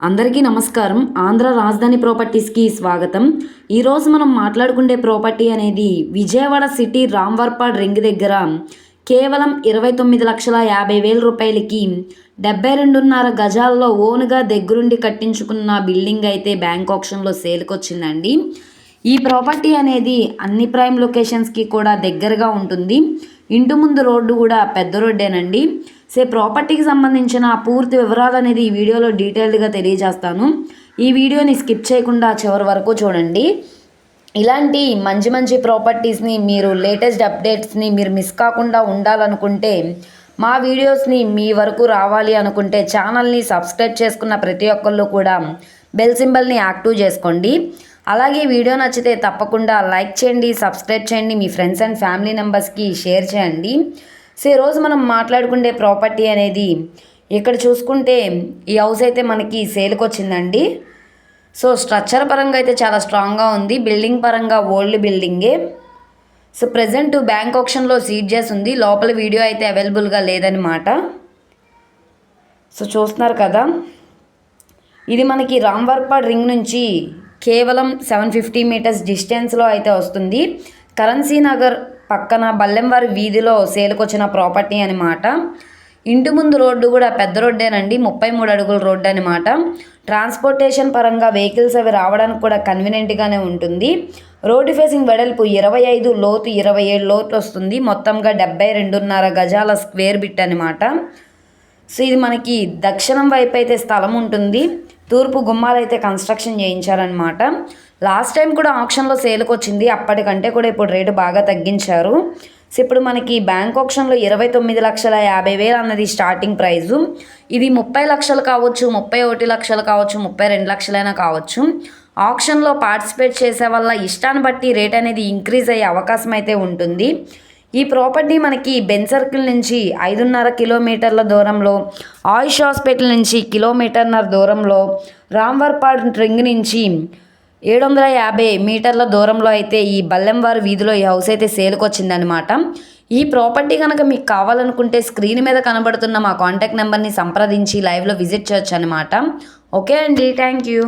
అందరికీ నమస్కారం. ఆంధ్ర రాజధాని ప్రాపర్టీస్కి స్వాగతం. ఈరోజు మనం మాట్లాడుకునే ప్రాపర్టీ అనేది విజయవాడ సిటీ రాంవర్పాడ్ రింగ్ దగ్గర కేవలం 29,50,000 రూపాయలకి 72.5 గజాల్లో ఓన్గా దగ్గరుండి కట్టించుకున్న బిల్డింగ్ అయితే బ్యాంక్ ఆప్షన్లో సేల్కి వచ్చిందండి. ఈ ప్రాపర్టీ అనేది అన్ని ప్రైమ్ లొకేషన్స్కి కూడా దగ్గరగా ఉంటుంది. ఇంటి ముందు రోడ్డు కూడా పెద్ద రోడ్డేనండి. ప్రాపర్టీకి సంబంధించిన పూర్తి వివరాలు అనేది ఈ వీడియోలో డీటెయిల్డ్గా తెలియజేస్తాను. ఈ వీడియోని స్కిప్ చేయకుండా చివరి వరకు చూడండి. ఇలాంటి మంచి ప్రాపర్టీస్ని మీరు లేటెస్ట్ అప్డేట్స్ని మీరు మిస్ కాకుండా ఉండాలనుకుంటే, మా వీడియోస్ని మీ వరకు రావాలి అనుకుంటే ఛానల్ని సబ్స్క్రైబ్ చేసుకున్న ప్రతి ఒక్కళ్ళు కూడా బెల్ సింబల్ని యాక్టివ్ చేసుకోండి. అలాగే వీడియో నచ్చితే తప్పకుండా లైక్ చేయండి, సబ్స్క్రైబ్ చేయండి, మీ ఫ్రెండ్స్ అండ్ ఫ్యామిలీ మెంబర్స్కి షేర్ చేయండి. ఈరోజు మనం మాట్లాడుకునే ప్రాపర్టీ అనేది ఇక్కడ చూసుకుంటే ఈ హౌస్ అయితే మనకి సేల్కి వచ్చిందండి. స్ట్రక్చర్ పరంగా అయితే చాలా స్ట్రాంగ్గా ఉంది. బిల్డింగ్ పరంగా ఓల్డ్ బిల్డింగే. ప్రజెంట్ బ్యాంక్ ఆప్షన్లో సీట్ చేసి ఉంది. లోపల వీడియో అయితే అవైలబుల్గా లేదనమాట. చూస్తున్నారు కదా, ఇది మనకి రాంవర్పాడ్ రింగ్ నుంచి కేవలం 750 మీటర్స్ డిస్టెన్స్లో అయితే వస్తుంది. కరెన్సీ నగర్ పక్కన బల్లెంవారి వీధిలో సేల్కి వచ్చిన ప్రాపర్టీ అనమాట. ఇంటి ముందు రోడ్డు కూడా పెద్ద రోడ్డేనండి, 33 అడుగుల రోడ్డు అనమాట. ట్రాన్స్పోర్టేషన్ పరంగా వెహికల్స్ అవి రావడానికి కూడా కన్వీనియంట్గానే ఉంటుంది. రోడ్డు ఫేసింగ్ వెడల్పు 25, లోతు 27 లోతు వస్తుంది. మొత్తంగా 72.5 గజాల స్క్వేర్ బిట్ అనమాట. ఇది మనకి దక్షిణం వైపు అయితే స్థలం ఉంటుంది. తూర్పు గుమ్మాలు అయితే కన్స్ట్రక్షన్ చేయించారనమాట. లాస్ట్ టైం కూడా ఆప్షన్లో సేల్కి వచ్చింది. అప్పటికంటే కూడా ఇప్పుడు రేటు బాగా తగ్గించారు. ఇప్పుడు మనకి బ్యాంక్ ఆప్షన్లో 29,50,000 అన్నది స్టార్టింగ్ ప్రైజు. ఇది 30 లక్షలు కావచ్చు, 31 లక్షలు కావచ్చు, 32 లక్షలైనా కావచ్చు. ఆప్షన్లో పార్టిసిపేట్ చేసే వల్ల ఇష్టాన్ని బట్టి రేట్ అనేది ఇంక్రీజ్ అయ్యే అవకాశం అయితే ఉంటుంది. ఈ ప్రాపర్టీ మనకి బెన్ సర్కిల్ నుంచి 5.5 కిలోమీటర్ల దూరంలో, ఆయుష్ హాస్పిటల్ నుంచి 1.5 కిలోమీటర్ల దూరంలో, రాంవర్పాడ్ రింగ్ నుంచి 750 మీటర్ల దూరంలో అయితే ఈ బల్లెంవారి వీధిలో ఈ హౌస్ అయితే సేల్కి వచ్చిందనమాట. ఈ ప్రాపర్టీ కనుక మీకు కావాలనుకుంటే స్క్రీన్ మీద కనబడుతున్న మా కాంటాక్ట్ నెంబర్ని సంప్రదించి లైవ్లో విజిట్ చేయొచ్చు అనమాట. ఓకే అండి, థ్యాంక్ యూ.